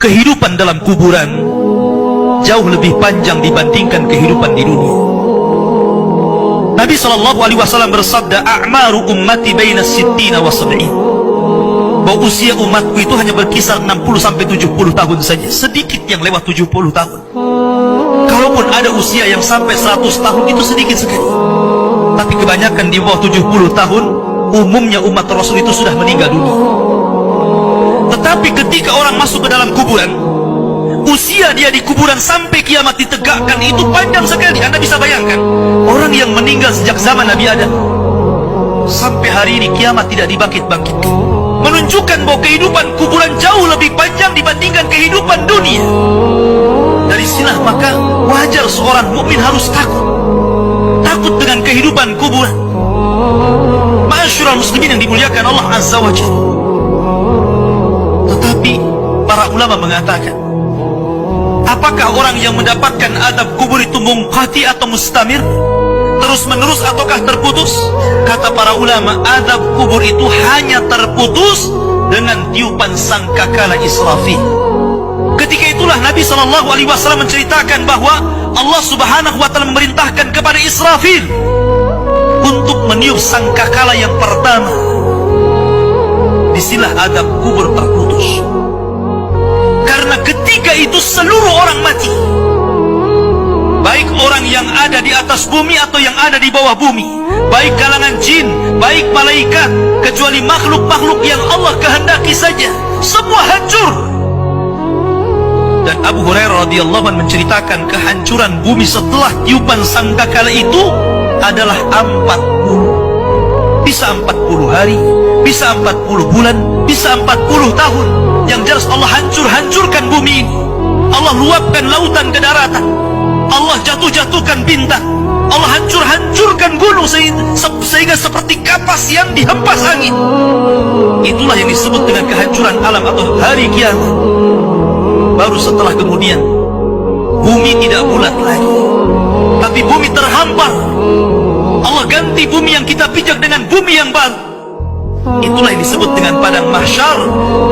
kehidupan dalam kuburan jauh lebih panjang dibandingkan kehidupan di dunia. Nabi SAW bersabda, a'maru ummati baina sittina wa sab'in, bahwa usia umatku itu hanya berkisar 60-70 tahun saja. Sedikit yang lewat 70 tahun. Kalaupun ada usia yang sampai 100 tahun, itu sedikit sekali. Tapi kebanyakan di bawah 70 tahun, umumnya umat Rasul itu sudah meninggal dunia. Tetapi ketika orang masuk ke dalam kuburan, usia dia di kuburan sampai kiamat ditegakkan itu panjang sekali. Anda bisa bayangkan, orang yang meninggal sejak zaman Nabi Adam sampai hari ini kiamat tidak dibangkit-bangkitkan, menunjukkan bahwa kehidupan kuburan jauh lebih panjang dibandingkan kehidupan dunia. Dari sinilah maka wajar seorang mukmin harus takut dengan kehidupan kuburan. Ma'asyiral muslimin yang dimuliakan Allah Azza wa Jalla. Tetapi para ulama mengatakan, apakah orang yang mendapatkan adab kubur itu munqati atau mustamir, terus menerus ataukah terputus? Kata para ulama, adab kubur itu hanya terputus dengan tiupan sangkakala Israfil. Ketika itulah Nabi SAW menceritakan bahwa Allah Subhanahu wa Ta'ala memerintahkan kepada Israfil untuk meniup sangkakala yang pertama. Disinilah adab kubur terputus. Karena ketika itu seluruh orang mati, baik orang yang ada di atas bumi atau yang ada di bawah bumi, baik kalangan jin, baik malaikat, kecuali makhluk-makhluk yang Allah kehendaki saja, semua hancur. Dan Abu Hurairah radhiyallahu anhu menceritakan kehancuran bumi setelah tiupan sangkakala itu adalah 40. Bisa 40 hari, bisa 40 bulan, bisa 40 tahun. Yang jelas Allah hancurkan bumi ini. Allah luapkan lautan ke daratan. Allah jatuhkan bintang. Allah hancurkan gunung sehingga seperti kapas yang dihempas angin. Itulah yang disebut dengan kehancuran alam atau hari kiamat. Baru setelah kemudian bumi tidak bulat lagi, tapi bumi terhampar. Allah ganti bumi yang kita pijak dengan bumi yang baru. Itulah yang disebut dengan padang mahsyar.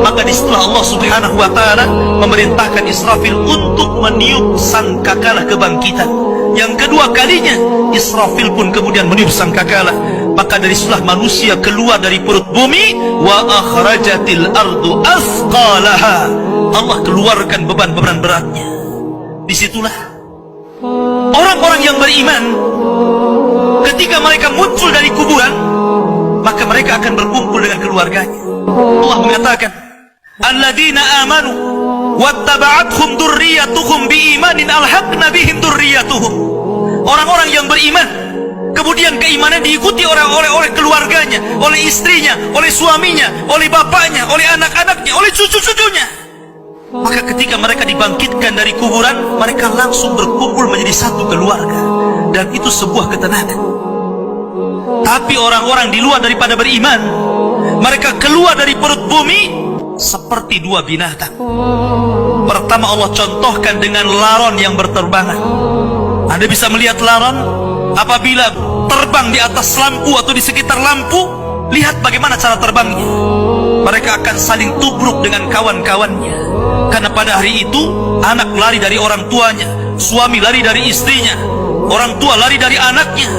Maka disitulah Allah Subhanahu wa Ta'ala memerintahkan Israfil untuk meniup sangkakala kebangkitan. Yang kedua kalinya Israfil pun kemudian meniup sangkakala. Maka dari situlah manusia keluar dari perut bumi. Wa akhrajatil ardu athqalaha. Allah keluarkan beban-beban beratnya. Disitulah orang-orang yang beriman, ketika mereka muncul dari kuburan, maka mereka akan berkumpul dengan keluarganya. Allah mengatakan, alladzina amanu wattaba'athum dzurriyyatuhum biimanin alhaqna bihim dzurriyyatuhum. Orang-orang yang beriman, kemudian keimanan diikuti oleh keluarganya, oleh istrinya, oleh suaminya, oleh bapaknya, oleh anak-anaknya, oleh cucu-cucunya. Maka ketika mereka dibangkitkan dari kuburan, mereka langsung berkumpul menjadi satu keluarga. Dan itu sebuah ketenangan. Tapi orang-orang di luar daripada beriman, mereka keluar dari perut bumi seperti dua binatang. Pertama Allah contohkan dengan laron yang berterbangan. Anda bisa melihat laron apabila terbang di atas lampu atau di sekitar lampu. Lihat bagaimana cara terbangnya. Mereka akan saling tubruk dengan kawan-kawannya. Karena pada hari itu anak lari dari orang tuanya, suami lari dari istrinya, orang tua lari dari anaknya.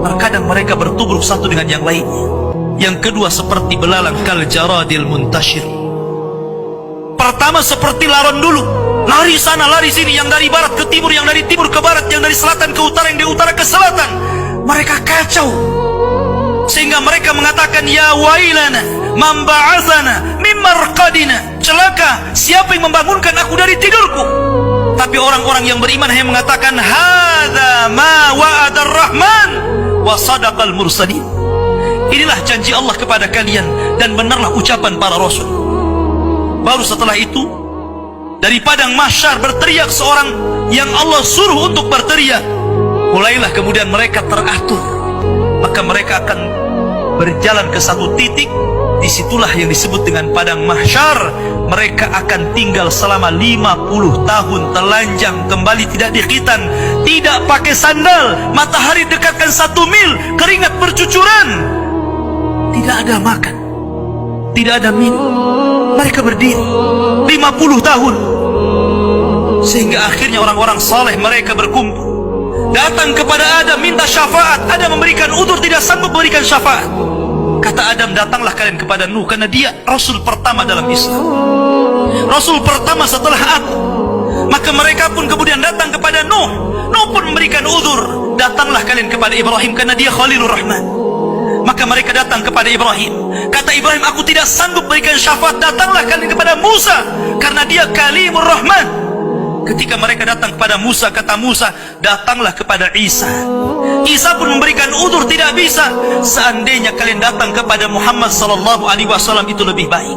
Terkadang mereka bertubruk satu dengan yang lainnya. Yang kedua seperti belalang kal jaradil muntashir. Pertama seperti laron dulu, lari sana lari sini, yang dari barat ke timur, yang dari timur ke barat, yang dari selatan ke utara, yang dari utara ke selatan. Mereka kacau sehingga mereka mengatakan, ya wailana man ba'atsana min marqadina. Celaka, siapa yang membangunkan aku dari tidurku? Tapi orang-orang yang beriman hanya mengatakan, hadza ma wa'adar rahman wa sadaqal mursalin. Inilah janji Allah kepada kalian dan benarlah ucapan para rasul. Baru setelah itu dari padang mahsyar berteriak seorang yang Allah suruh untuk berteriak. Mulailah kemudian mereka teratur. Maka mereka akan berjalan ke satu titik. Disitulah yang disebut dengan padang mahsyar. Mereka akan tinggal selama 50 tahun telanjang, kembali tidak dikhitan, tidak pakai sandal, matahari dekatkan 1 mil, keringat bercucuran, tidak ada makan, tidak ada minum. Mereka berdiri 50 tahun. Sehingga akhirnya orang-orang saleh mereka berkumpul, datang kepada Adam minta syafaat. Adam memberikan udzur, tidak sanggup memberikan syafaat. Kata Adam, datanglah kalian kepada Nuh, karena dia Rasul pertama dalam Islam, Rasul pertama setelah aku. Maka mereka pun kemudian datang kepada Nuh. Nuh pun memberikan udzur, datanglah kalian kepada Ibrahim, karena dia Khalilur Rahman. Maka mereka datang kepada Ibrahim. Kata Ibrahim, aku tidak sanggup berikan syafaat, datanglah kalian kepada Musa, karena dia Kalimur Rahman. Ketika mereka datang kepada Musa, kata Musa, datanglah kepada Isa. Isa pun memberikan udzur, tidak bisa. Seandainya kalian datang kepada Muhammad sallallahu alaihi wasallam itu lebih baik.